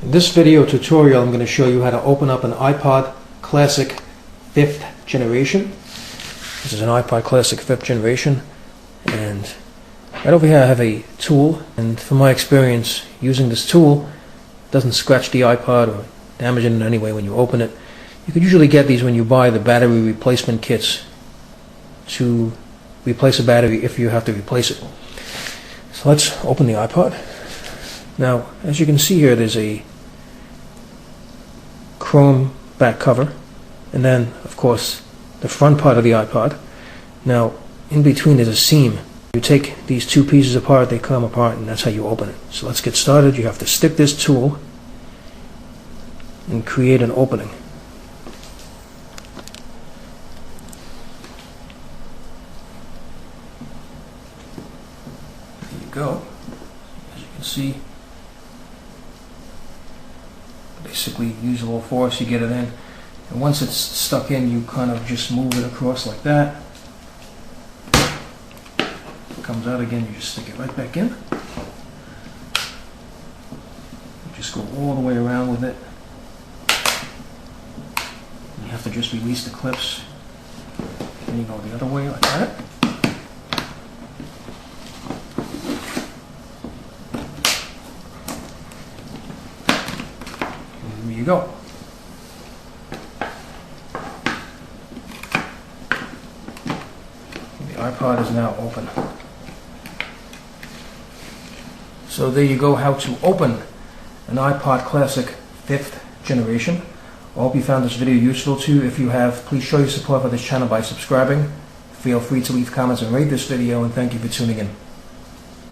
In this video tutorial, I'm going to show you how to open up an iPod Classic 5th generation. This is an iPod Classic 5th generation, and right over here I have a tool, and from my experience using this tool, it doesn't scratch the iPod or damage it in any way when you open it. You could usually get these when you buy the battery replacement kits to replace a battery if you have to replace it. So let's open the iPod. Now, as you can see here, there's a chrome back cover, and then of course the front part of the iPod. Now in between there's a seam. You take these two pieces apart, they come apart, and that's how you open it. So let's get started. You have to stick this tool and create an opening. There you go. As you can see, basically use a little force, you get it in, and once it's stuck in, you kind of just move it across like that. It comes out again, you just stick it right back in. You just go all the way around with it. You have to just release the clips, then you go the other way like that. There you go. The iPod is now open. So there you go, how to open an iPod Classic 5th generation. I hope you found this video useful too. If you have, please show your support for this channel by subscribing. Feel free to leave comments and rate this video, and thank you for tuning in.